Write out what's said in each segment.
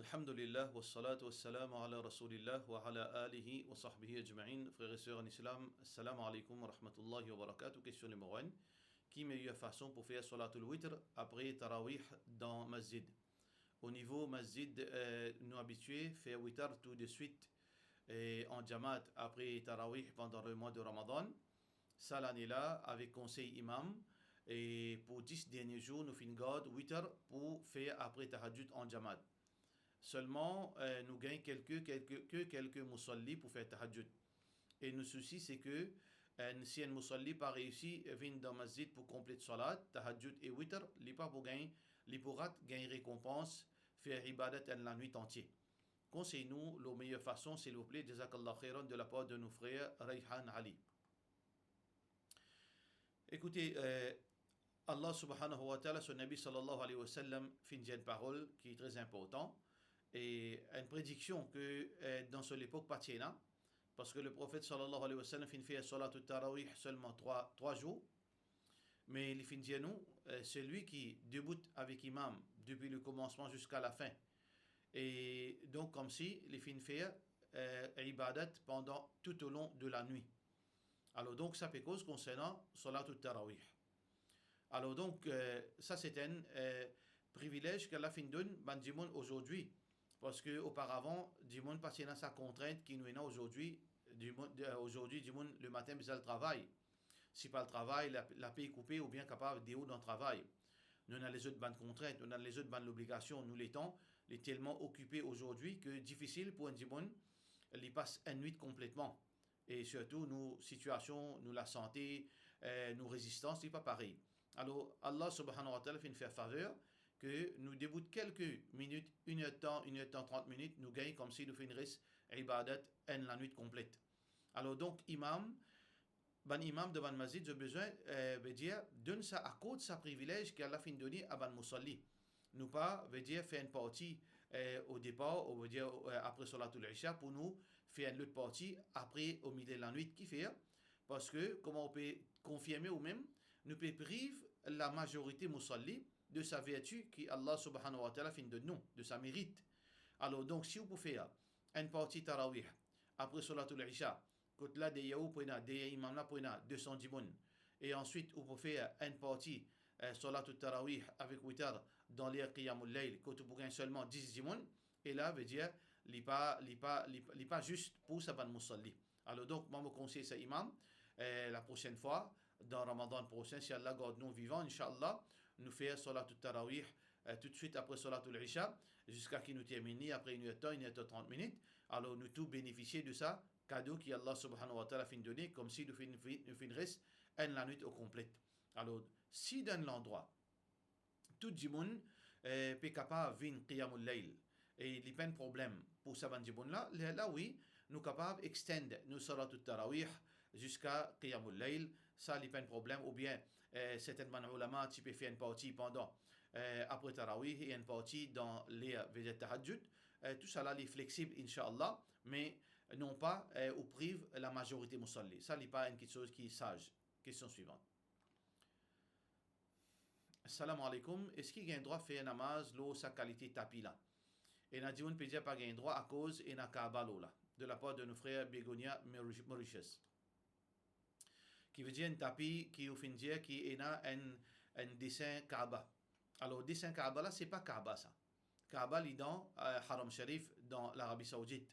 Alhamdulillah, wassalatu wassalamu ala rasulillah wa ala alihi wa sahbihi ajma'in. Frères et sœurs en islam, assalamu alaikum wa rahmatullahi wa barakatuh. Question numéro 1. Qui meilleure façon pour faire salatul witr après tarawih dans masjid? Au niveau masjid, nous habitués faire witr tout de suite en jamaat après tarawih pendant le mois de Ramadan. Ça l'année-là, avec conseil imam. Et pour 10 derniers jours, nous finissons garde witr pour faire après tahajjud en jamaat. Seulement, nous gagnons quelques musalli pour faire tahajjud. Et le souci, c'est que si un musalli pas réussi, vient dans masjid pour compléter salat, tahajjud et witr, il pas pour gagner, il pourra gagner récompense, faire ibadat la nuit entière. Conseillez-nous, la meilleure façon, s'il vous plaît, jazakallah khairan, de la part de nos frères Rayhan Ali. Écoutez, Allah subhanahu wa ta'ala, son Nabi sallallahu alayhi wa sallam, fait une parole qui est très importante. Et une prédiction que dans cette époque pas tienne, parce que le prophète sallallahu alayhi wa sallam fait salat tarawih seulement 3 jours, mais il fait dire nous, celui qui débute avec imam depuis le commencement jusqu'à la fin, et donc comme si il fait ibadat pendant tout au long de la nuit. Alors donc ça fait cause concernant salat tarawih. Alors donc ça c'est un privilège qu'Allah fin donne bandimon aujourd'hui. Parce qu'auparavant, du monde passait dans sa contrainte qui nous est aujourd'hui, aujourd'hui, du monde le matin, besoin le travail. Si pas le travail, la paix est coupée ou bien capable de dans le travail. Nous avons les autres bandes contraintes, nous avons les autres bandes l'obligation. Nous, les temps, les tellement occupés aujourd'hui que difficile pour un dimon, il passe une nuit complètement. Et surtout, nos situations, nous la santé, nos résistances, c'est pas pareil. Alors, Allah subhanahu wa ta'ala fait une faveur que nous débutons quelques minutes, 1 heure de temps, 1 heure de temps, 30 minutes, nous gagnons comme si nous faisons une reste ibadat en la nuit complète. Alors donc, imam de ban masjid, j'ai besoin de dire, donne ça à cause de sa privilège qu'Allah fin donner à ban musalli. Nous pas, veut dire, faire une partie au départ, ou veut dire après Salatul Isha, pour nous faire une autre partie après au milieu de la nuit qui fait. Parce que, comment on peut confirmer ou même, nous peut priver la majorité musalli de sa vertu qui Allah subhanahu wa ta'ala fin de nous, de sa mérite. Alors donc si vous pouvez faire une partie tarawih après Salatul Isha, quand là des yaou prena, des imam là prena 210 moun, et ensuite vous pouvez faire une partie Salatul Tarawih avec witr dans les qiyamul layl, quand vous pouvez seulement 10 moun, et là veut dire li pas juste pour sa ban musalli. Alors donc moi me conseille ça imam la prochaine fois dans Ramadan prochain, si Allah garde nous vivants, Inch'Allah, nous faire Salat Tarawih tout de suite après Salatul Isha, jusqu'à qu'il nous termine, après 1 heure de temps, 1 heure de 30 minutes. Alors nous tous bénéficier de ça, cadeau qui Allah subhanahu wa ta'ala fin donné, comme si nous finissons la nuit au complète. Alors, si dans l'endroit, tout le monde peut capable de venir Qiyamul Layl, et il n'y a pas de problème pour ça, là oui, nous sommes capables d'extendre nos Salatul Tarawih jusqu'à Qiyamul Layl, ça n'est pas un problème, ou bien certainement ulama tu peux faire une partie pendant après Tarawih et une partie dans les veillées Tahajjud, tout ça là est flexible Inch'Allah, mais non pas ou prive la majorité musalli, ça n'est pas une chose qui est sage. Question suivante. Assalamu alaikum, est-ce qu'il y a un droit de faire un namaz l'eau sa qualité tapis là? Et n'a dit on peut dire pas un droit à cause et n'a Kaaba là, de la part de nos frères Begonia Mauritius. Qui veut dire un tapis qui au fin dire qui est un dessin Kaaba. Alors dessin Kaaba là c'est pas Kaaba ça. Kaaba est dans Haram Sharif dans l'Arabie Saoudite.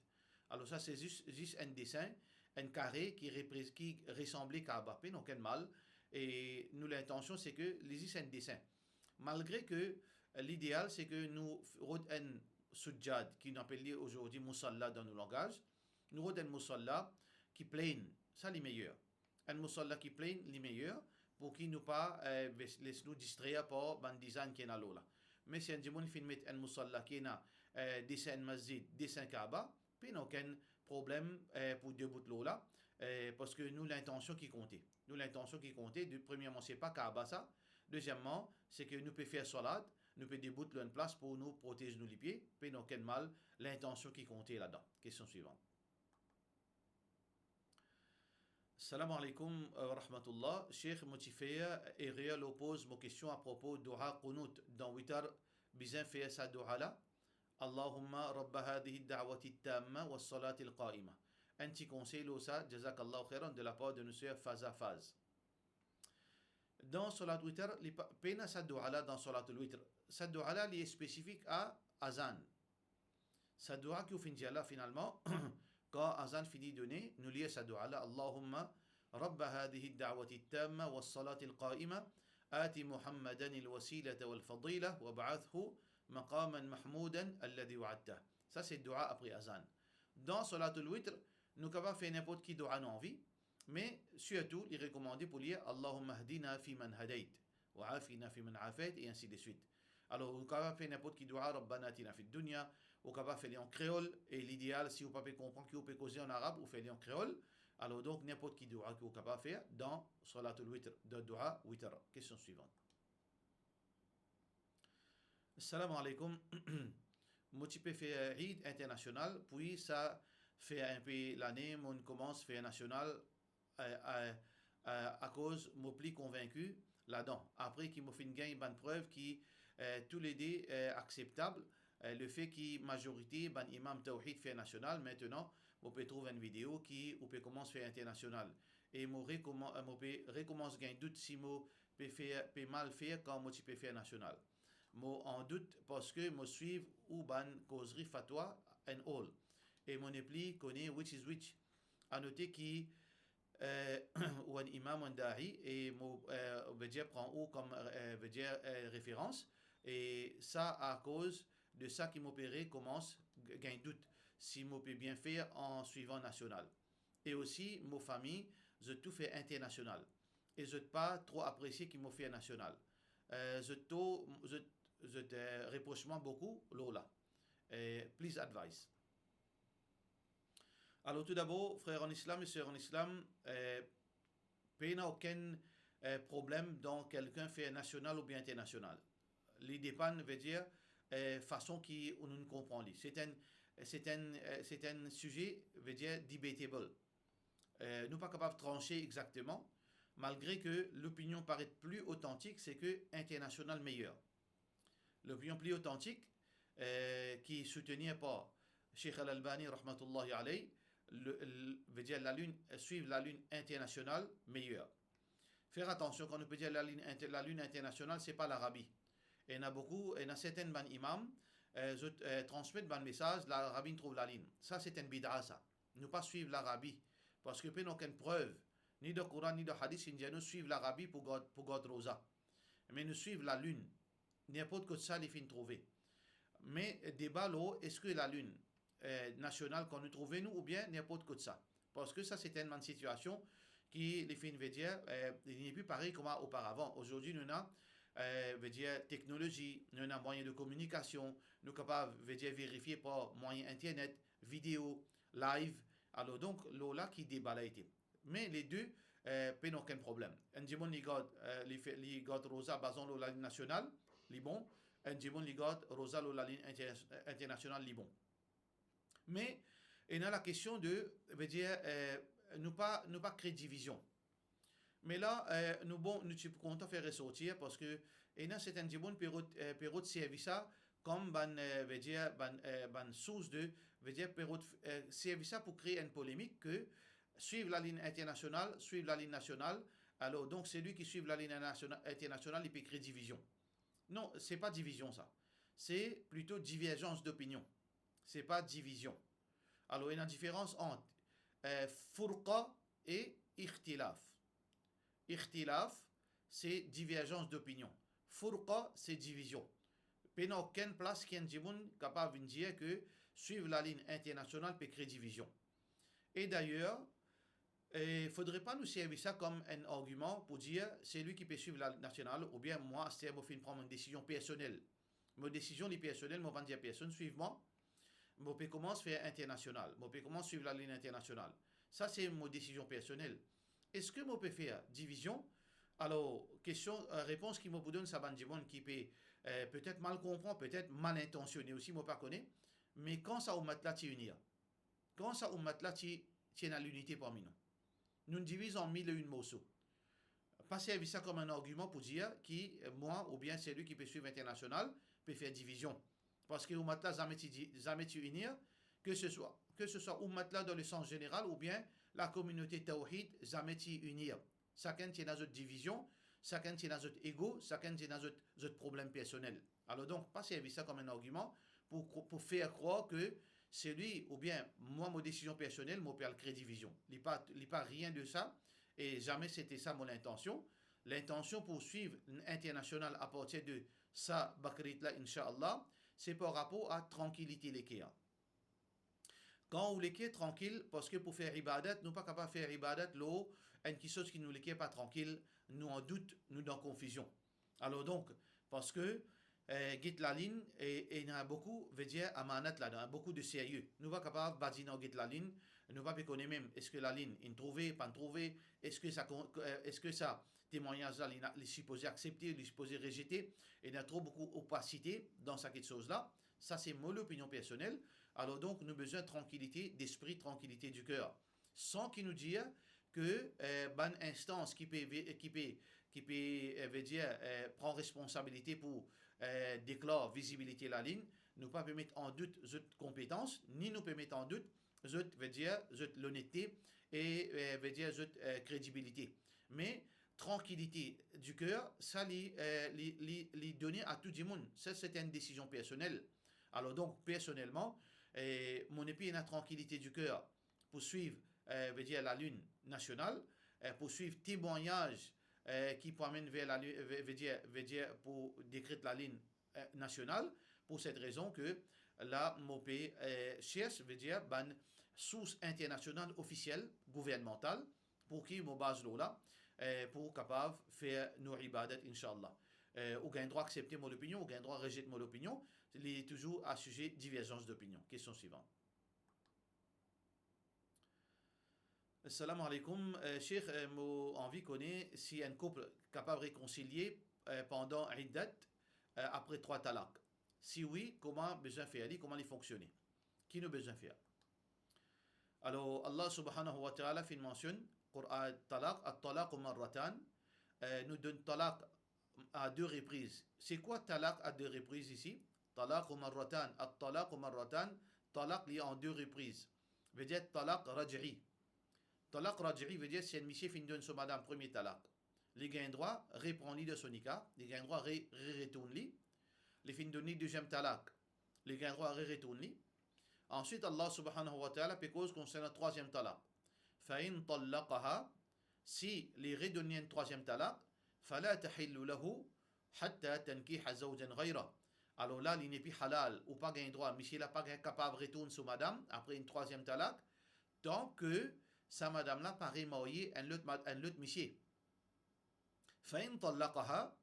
Alors ça c'est juste un dessin, un carré qui ressemble Kaaba. Puis non quel mal. Et nous l'intention c'est que les un dessin. Malgré que l'idéal c'est que nous un sujjad qui nous appelle aujourd'hui musalla dans nos langages, nous un musalla qui plein, ça les meilleurs. Un musalla qui plein les meilleurs pour qu'il nous pas laisse nous distraire par ban design qui est là. Mais si un dimon fin met un musalla qui est dessin masjid, dessin Kaaba, puis il n'y a aucun problème pour deux bouts de là, parce que nous l'intention qui comptait. Nous l'intention qui comptait, premièrement c'est pas Kaaba ça, deuxièmement c'est que nous pouvons faire salat, nous pouvons débouter une place pour nous protéger nos pieds, puis il n'y a aucun mal, l'intention qui comptait là-dedans. Question suivante. Salam alaikum wa rahmatullah. Cheikh Motifea et Réal oppose vos questions à propos d'Oha Qunut dans Wittar. Bizin fait sa Doha là. Allahumma rabba hadihi da'wati tamma wa salati al-qa'ima. Un petit conseil, ça, jazakallahu khairan, de la part de nous phase à phase. Dans Salat Witr, pena sa dua là dans Salat Witr. Sa dua là, est spécifique à Azan. Sa dua qui finit là finalement, quand Azan finit de donner, nous lions sa dua là, Allahumma rabba hadihi da'wati tamma wa salati al-qa'ima, آتي محمدا الوسيلة والفضيلة وابعثه مقاما محمودا الذي وعدته. Ça c'est dua après Azan. Dans Salatul Witr, nous pouvons faire n'importe qui dua nous envie, mais surtout, il est recommandé pour lire Allahumma hdina fi man hadait, wa afina fi man afait, et ainsi de suite. Alors, vous pouvez faire n'importe qui dua, Rabbana atina fi dunya, vous pouvez faire en créole, et l'idéal, si vous ne pouvez pas comprendre, que vous pouvez causer en arabe, vous faites en créole. Alors, donc, n'importe qui dua que vous pouvez faire dans Salatul Witr, de dua Witr. Question suivante. Assalamu alaikum. Moi, tu peux faire Eid international, puis ça fait un peu l'année, on commence à faire national à cause, je suis plus convaincu là-dedans. Après qu'il m'a fait une bonne preuve qui tous les deux acceptable, le fait que la majorité, ben imam Tawhid fait national, maintenant, on peut trouver une vidéo qui on peut commencer à faire international. Et on recommence à gagner doute si on peut mal faire quand on peut faire national. Moi en doute parce que moi suivre ou ban causerie fatwa and all. Et mon épli connaît which is which. À noter qui ou un imam ou un dahi et moi veut dire prend ou comme veut dire référence et ça à cause de ça qui m'opérait commence gain doute si moi peut bien faire en suivant national. Et aussi mon famille je tout fait international et je pas trop apprécié qui m'a fait national. Je te reprochement beaucoup Lola. Please advice. Alors tout d'abord, frères en islam et sœurs en islam, il n'y a aucun problème dans quelqu'un fait national ou bien international. L'idée pas veut dire façon qui on ne comprend pas. C'est un sujet veut dire debatable. Nous pas capable de trancher exactement, malgré que l'opinion paraît plus authentique, c'est que international meilleur. L'opinion plus authentique qui soutenait par Sheikh Al-Albani rahmatullahi alayhi veut dire suivre la lune internationale meilleure. Faire attention quand on peut dire la lune internationale, c'est pas l'Arabie. Et il y a beaucoup, il y a certains imams transmettent un message, l'Arabie trouve la ligne. Ça c'est un bid'a ça. Ne pas suivre l'Arabie parce que nous n'avons aucune preuve ni de Coran ni de hadith qui nous suivent l'Arabie pour God Rosa. Mais nous suivons la lune. N'importe que ça les fins trouver. Mais débat là, est-ce que la lune nationale qu'on nous trouve nous ou bien n'importe que ça. Parce que ça c'est une situation qui les fins veut dire il n'est plus pareil comme auparavant. Aujourd'hui nous avons veut dire technologie, nous avons moyen de communication, nous sommes capables veut dire vérifier par moyen internet, vidéo, live. Alors donc là qui débat là été. Mais les deux n'ont aucun problème. Un dimon les garde rosa basant la ligne nationale, les bon. Un dimon les garde rosa la ligne internationale, les bon. Mais il y a la question de veut dire nous pas créer division. Mais là nous sommes contents de faire ressortir parce que il y a certaines dimon période service comme veut dire source de veut dire période service pour créer une polémique que suivre la ligne internationale, suivre la ligne nationale. Alors, donc, c'est lui qui suit la ligne internationale, il peut créer division. Non, c'est pas division, ça. C'est plutôt divergence d'opinion. C'est pas division. Alors, il y a une différence entre furqa et ikhtilaf. Ikhtilaf, c'est divergence d'opinion. Furqa, c'est division. Il n'y a aucune place qui est capable de dire que suivre la ligne internationale peut créer division. Et d'ailleurs, il ne faudrait pas nous servir ça comme un argument pour dire c'est lui qui peut suivre la nationale ou bien moi, c'est-à-dire moi, je prendre une décision personnelle. Ma décision est personnelle, moi, je vais dire personne, suivez-moi. Moi, je peux commencer à faire international. Moi, je peux commencer à suivre la ligne internationale. Ça, c'est ma décision personnelle. Est-ce que moi, je peux faire division? Alors, réponse qui me donne, ça va dire qui peut peut-être mal comprendre, peut-être mal intentionné aussi, moi, pas connaît. Mais quand ça, au matelas, tu unir. Quand ça, au matelas, tu tiens à l'unité parmi nous. Nous divisons en 1001 morceaux. Pas servir ça comme un argument pour dire qui, moi, ou bien c'est lui qui peut suivre international, peut faire division. Parce que umat là jamais tu unir, que ce soit umat là dans le sens général ou bien la communauté tawhid jamais tu unir. Chacun tient dans notre division, chacun tient dans notre ego, chacun tient dans notre problème personnel. Alors donc, pas servir ça comme un argument pour faire croire que c'est lui ou bien moi, mon décision personnelle, mon père crée division. Il n'y a pas rien de ça et jamais c'était ça mon intention. L'intention pour suivre l'international à partir de ça, Bakrit là, Inch'Allah, c'est par rapport à tranquillité l'équerre. Quand on l'équerre tranquille, parce que pour faire ibadat, nous pas capable de faire ibadat, l'eau, une chose qui nous l'équerre pas tranquille, nous en doute, nous dans confusion. Alors donc, parce que git la ligne et il y a beaucoup veut dire amanat là, beaucoup de sérieux. Nous pas capable bâtir dans git la ligne, nous pas connaître même est-ce que la ligne est trouvée, pas trouvée, est-ce que ça témoignage là il est supposé accepter, il est supposé rejeter, et il y a trop beaucoup d'opacité dans cette chose là. Ça c'est mon opinion personnelle. Alors donc nous avons besoin de tranquillité d'esprit, tranquillité du cœur, sans qu'il nous dise que bonne instance qui peut veut dire prend responsabilité pour déclare visibilité la ligne, nous pas peut mettre en doute cette compétence, ni nous peut mettre en doute cette veut dire l'honnêteté et veut dire cette crédibilité. Mais tranquillité du cœur, ça les donner à tout le monde. Ça c'est une décision personnelle. Alors donc personnellement, mon épée a la tranquillité du cœur pour suivre veut dire la lune nationale, pour suivre témoignage qui promène vers la lune, veut dire pour décrire la ligne nationale, pour cette raison que la MOP cherche, veut dire, ban source internationale officielle, gouvernementale, pour qui mon base là, pour capable faire nos ibadat, Inch'Allah. Ou gain droit accepter mon opinion, ou gain droit rejeter mon opinion, il est toujours à sujet divergence d'opinion. Question suivante. Assalamu alaikum. Cheikh, mon envie connaît si un couple capable de réconcilier pendant Iddat après 3 talaks. Si oui, comment besoin faire, comment il fonctionner? Qui nous besoin faire? Alors, Allah subhanahu wa ta'ala fait une mention, Qur'an talaq, at-talaq marratan, nous donne talaq à 2 reprises. C'est quoi talaq à 2 reprises ici? Talaq marratan, at-talaq marratan, talaq lié en 2 reprises. Veut dire talaq raj'i. Talaq raj'i veut dire si un monsieur finit donne son madame premier talaq. Les gains droit reprend-li de son nikah, les gains droit retourne-li. Les fins donner deuxième talaq. Les gains droit retourne-li. Ensuite, Allah subhanahu wa ta'ala pécose concernant le troisième talaq. Fa'in tallaqaha, si les redonnent un troisième talaq, fala tahillu lahu hatta tankiha zawjan ghayra. Alors là, il n'est plus halal ou pas gain droit. Monsieur n'a pas capable de retourner sur madame après une troisième talaq, tant que sa madame là paraît mariée un autre monsieur. Fa'in tallaqaha,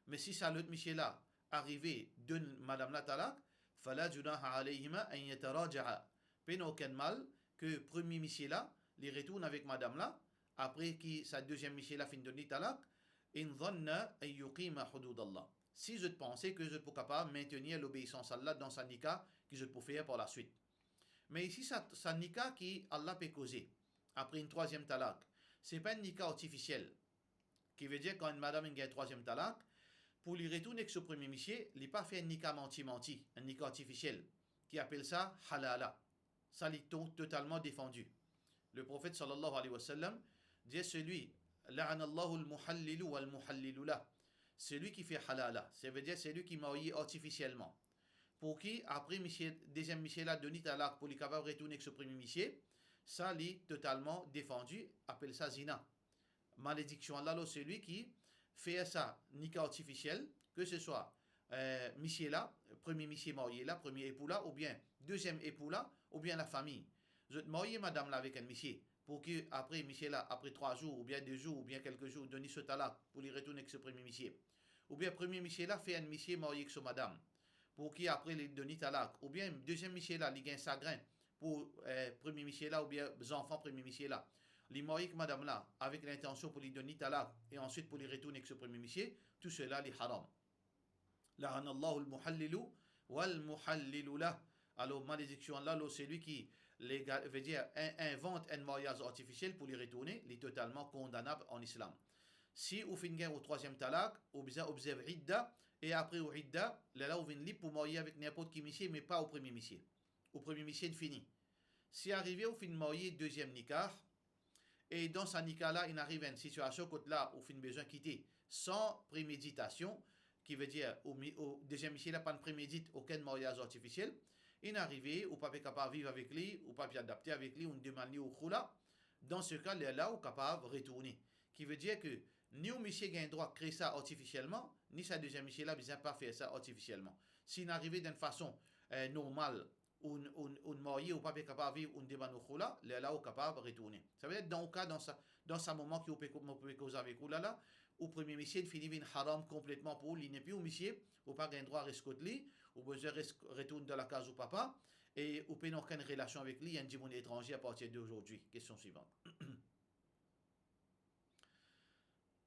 mais si sa l'autre monsieur là arrivé donne madame la talaq, fala junaha alayhima an yataraja'a. Peine aucun mal que premier monsieur là, les retourne avec madame là, après qui sa deuxième monsieur là fin de donner talaq, in dhanna an yuqima hudud Allah. Si je pensais que je peux capable maintenir l'obéissance à Allah dans sa nikah, que je peux faire par la suite. Mais ici, sa nikah qui Allah peut causer, après une troisième talaq, c'est pas une nikah artificielle. Qui veut dire quand une madame a un troisième talaq, pour lui retourner avec ce premier monsieur, il n'a pas fait un nikah menti, un nikah artificiel, qui appelle ça halala. Ça lui est totalement défendu. Le prophète sallallahu alayhi wa sallam dit celui, la'anallahu al-muhallilu wal-muhallilu lah. Celui qui fait halala, ça veut dire celui qui marie artificiellement. Pour qui, après deuxième monsieur là, donné talaq pour lui capable de retourner avec ce premier monsieur, ça lui est totalement défendu, appelle ça zina. Malédiction Allah, celui qui fait ça, nikah artificiel, que ce soit monsieur là, premier monsieur marié là, premier époux là, ou bien deuxième époux là, ou bien la famille. Je te marie madame là avec un monsieur, pour que après monsieur là, après 3 jours, ou bien 2 jours, ou bien quelques jours, donner ce talak pour lui retourner avec ce premier monsieur. Ou bien premier monsieur là, fait un monsieur marié avec ce madame, pour qui après les donner talak. Ou bien deuxième monsieur là, il gagne chagrin pour premier monsieur là, ou bien les enfants premier monsieur là. Les mariés que madame là, avec l'intention pour lui donner talaq et ensuite pour lui retourner avec ce premier monsieur, tout cela est haram. La'anallahu al-muhallilu wal-muhallilu lah. Alors, malédiction Allah, c'est lui qui veut dire, invente un mariage artificiel pour lui retourner, il est totalement condamnable en islam. Si vous finissez au troisième talaq, vous observez idda Et après, au Hidda, là, on vient libre pour marier avec n'importe qui monsieur, mais pas au premier monsieur. Au premier monsieur, il finit. Si arrivé au fin de marier, deuxième nikah, et dans ce nikah-là, il arrive à une situation où là, au fin besoin de quitter sans préméditation, qui veut dire, au deuxième monsieur, là, pas de prémédite, aucun mariage artificiel, il est arrivé, ou pas capable de vivre avec lui, ou pas adapter avec lui, on demande au khula. Dans ce cas, là, on est capable de retourner. Qui veut dire que ni au monsieur a un droit de créer ça artificiellement, ni sa deuxième monsieur là, besoin pas faire ça artificiellement. S'il arrive d'une façon normale, un marié ou pas capable de vivre, on demande au khula, là, on est capable de retourner. Ça veut dire dans le cas, dans ce moment qui peut causer avec vous là, au premier monsieur, il finit une haram complètement pour lui, il n'est plus au monsieur, ou pas un droit à rescoter, ou besoin de retourner dans la case au papa, et ou peut aucune relation avec lui, il y a un dimanche étranger à partir d'aujourd'hui. Question suivante.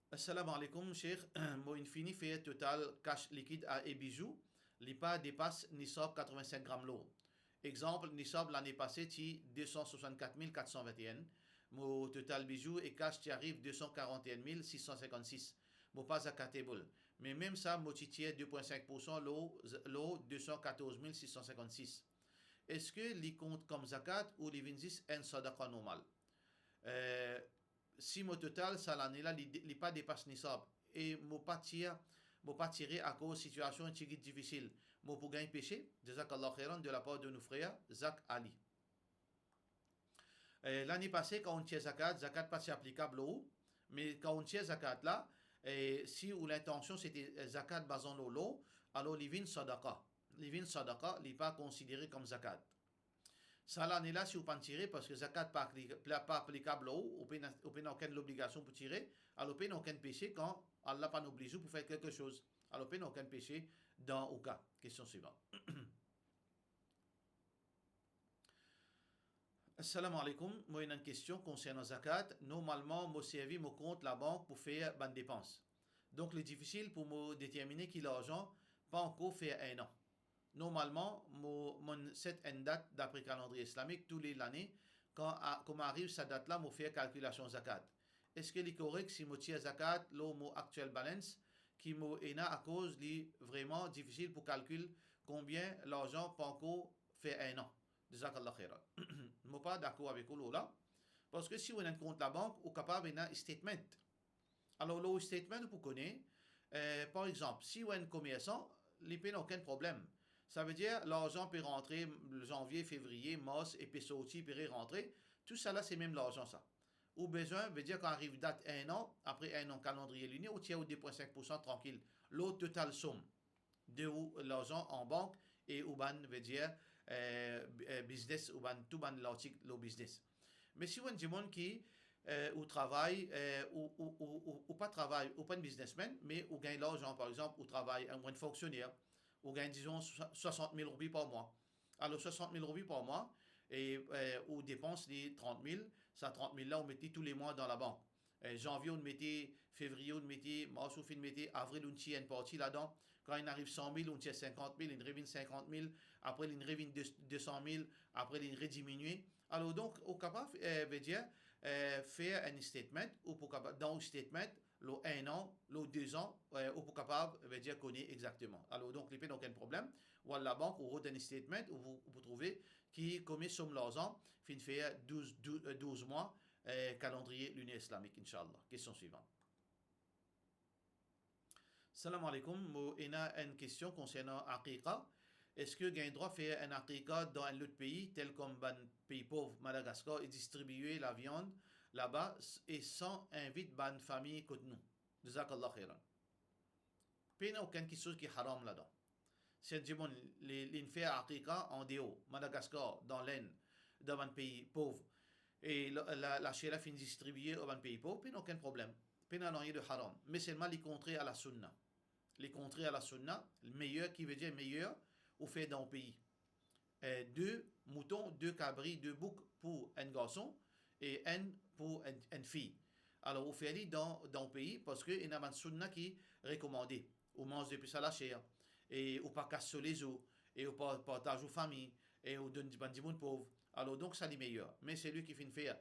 Assalamu alaikum, Cheikh. Moi, infini fait total cash liquide à Ebijou. L'IPA dépasse Nisab 85 grammes l'eau. Exemple, Nisab l'année passée, tu 264 421. Mon total bijoux et cash qui arrive 241 656. Mon pas à catébol. Mais même ça, moi, tu 2,5% l'eau 214 656. Est-ce que les compte comme zakat ou les 26 un sadaqa normal? Euh, Si mon total, ça l'année là, il pas dépasse nisab. Et mon pas tiré à cause de situation difficile. Mon pour gagner péché, jazakallah khairan de la part de nos frères, Zak Ali. L'année passée, quand on tient zakat pas si applicable au, mais quand on tient zakat là, si ou l'intention c'était zakat basant l'eau, alors l'ivin sadaqa. L'ivin sadaqa n'est pas considéré comme zakat. Ça l'année là, si vous pas tirer, parce que zakat pas applicable au, vous n'a aucune obligation pour tirer, alors vous n'a aucun péché quand Allah pas obligé pour faire quelque chose. Alors vous n'a aucun péché dans au cas. Question suivante. Assalamu alaikum. Moi, j'ai une question concernant zakat. Normalement, moi, servi mon compte la banque pour faire bonne dépense. Donc, il est difficile pour me déterminer qui l'argent pas encore fait un an. Normalement, mon set une date d'après calendrier islamique tous les années. Quand arrive cette date-là, je fais calculation zakat. Est-ce que c'est correct si je tire zakat, mon actuel balance, qui est à cause de vraiment difficile pour calculer combien l'argent pas encore fait un an? Jazakallah khairan. Je ne suis pas d'accord avec vous là. Parce que si vous avez un compte la banque, vous êtes capable d'un statement. Alors, le statement, vous connaissez. Par exemple, si vous êtes un commerçant, il n'y a aucun problème. Ça veut dire l'argent peut rentrer janvier, février, mars, et puis sortir, peut rentrer. Tout ça là, c'est même l'argent ça. Ou besoin veut dire quand arrive date un an, après un an calendrier lunaire, ou tient au 2,5% tranquille. L'autre total somme de l'argent en banque et ou ban veut dire business ou ban tout ban l'article le business. Mais si vous êtes des gens qui ou travaille ou pas travail ou pas un businessman mais ou gagne l'argent par exemple ou travaille un fonctionnaire ou gagne disons 60 000 roupies par mois. Alors 60 000 roupies par mois et ou dépense les 30 000, ça 30 000 là on mettait tous les mois dans la banque. Janvier on mettait, février on mettait, mars on mettait, avril on tient une partie là-dedans. Quand il arrive 100 000, on tient 50 000, il revient 50 000, après il revient 200 000, après il rediminue. Alors donc, au capable, veut dire, faire un statement, ou pour capable, dans le statement, le 1 an, le 2 ans, ou pour capable, veut dire qu'on est exactement. Alors donc, il n'y a aucun problème. Ou à la banque, ou un statement, où vous trouvez qui commet somme l'argent, fin faire 12 mois, calendrier lunaire islamique, Inch'Allah. Question suivante. Salam alaikum, moi j'ai une question concernant Aqiqa. Est-ce que vous avez droit de faire un Aqiqa dans un autre pays, tel comme un pays pauvre, Madagascar, et distribuer la viande là-bas et sans inviter une famille comme nous? Jazakallah khairan. Il n'y a aucune chose qui est haram là-dedans. C'est du monde, les faire Aqiqa en déo, Madagascar, dans l'Inde, dans un pays pauvre, et la chéra finit distribuée dans un pays pauvre, il n'y a aucun problème. Il n'y a rien de haram. Mais seulement les contraires à la sunna. Les contraires à la sunna, le meilleur qui veut dire meilleur, ou fait dans le pays. Deux moutons, deux cabris, deux boucs pour un garçon et un pour une fille. Alors, on fait dans le pays parce qu'il y a une sunna qui est recommandée. On mange depuis ça la chair, et on pas casser les os, et on pas partage aux familles, et on donne des gens pauvres. Alors, donc, ça, c'est meilleur. Mais c'est lui qui fait faire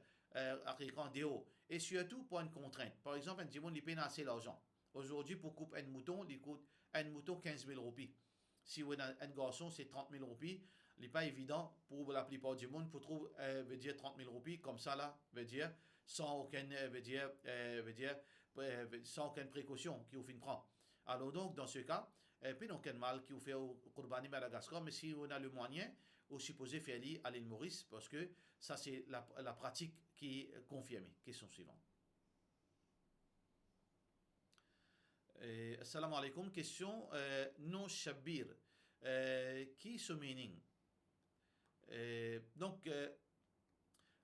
avec un déo. Et surtout pour une contrainte. Par exemple, un dimanche, il paye assez l'argent. Aujourd'hui, pour couper un mouton, il coûte un mouton 15 000 roupies. Si vous avez un garçon, c'est 30 000 roupies. Il n'est pas évident pour la plupart du monde pour trouver, veut dire 30 000 roupies, comme ça, là, veut dire, sans aucune, sans aucune précaution qui vous fait prendre. Alors donc, dans ce cas, puis aucun mal qui vous fait au Courbani Madagascar, mais si on a le moyen, vous supposez faire à l'île Maurice, parce que ça, c'est la pratique qui est confirmée. Question suivante. Assalamu alaikum. Question non shabir. Qui est ce meaning? Donc,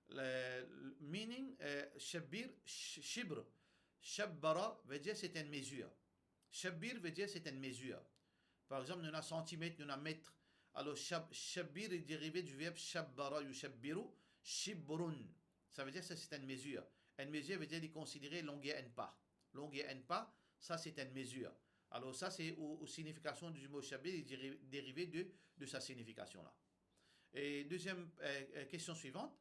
le meaning shabir, shibr. Shabbara veut dire c'est une mesure. Shabir veut dire c'est une mesure. Par exemple, nous avons centimètre, nous avons mètre. Alors, shabir est dérivé du verbe shabbara yushabbiru, shibrun. Ça veut dire que c'est une mesure. Une mesure veut dire de considérer longueur n pas. Longueur n pas, ça c'est une mesure. Alors, ça c'est aux significations du mot shabir est dérivé de sa signification-là. Et deuxième question suivante.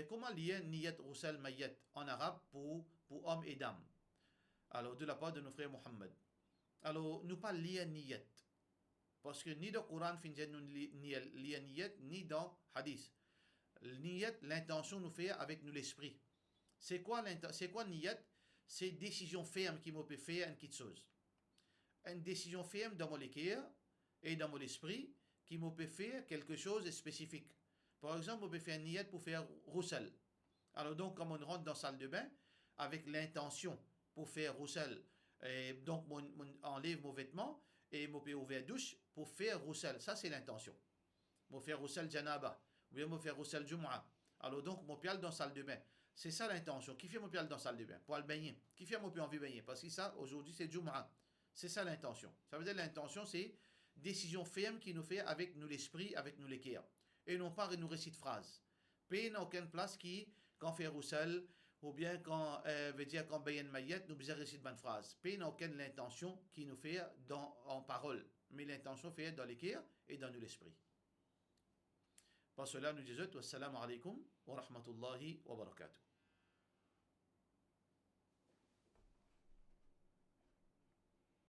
Comment lier niyat roussal mayat en arabe pour homme et dame? Alors, de la part de nos frères Mohammed. Alors, nous pas lier niyat. Parce que ni dans le Coran, nous lier niyat, ni dans Hadith. Niyat, l'intention nous fait avec nous l'esprit. C'est quoi niyat? C'est une décision ferme qui m'a fait faire une petite chose. Une décision ferme dans mon cœur et dans mon esprit qui m'a fait faire quelque chose de spécifique. Par exemple, on peut faire une niyat pour faire roussel. Alors donc, comme on rentre dans la salle de bain, avec l'intention pour faire roussel, et donc on enlève mon vêtement et on peut ouvrir la douche pour faire roussel. Ça, c'est l'intention. On faire roussel janaba, ou bien on faire roussel jumu'ah. Alors donc, mon pial dans la salle de bain. C'est ça l'intention. Qui fait mon pial dans la salle de bain? Pour aller baigner. Qui fait mon pial envie de baigner? Parce que ça, aujourd'hui, c'est jumu'ah. C'est ça l'intention. Ça veut dire l'intention, c'est décision ferme qui nous fait avec nous l'esprit, avec nous l'équerre. Et non pas nous récite phrase. Pays n'a aucune place qui, quand fait roussel, ou bien quand veut dire quand bayen mayet, nous besoin réciter bonne phrase. Pays n'a aucune l'intention qui nous fait en parole, mais l'intention fait dans l'équerre et dans nous l'esprit. Par cela, nous disons, wassalamu alaikum wa rahmatullahi wa barakatuh.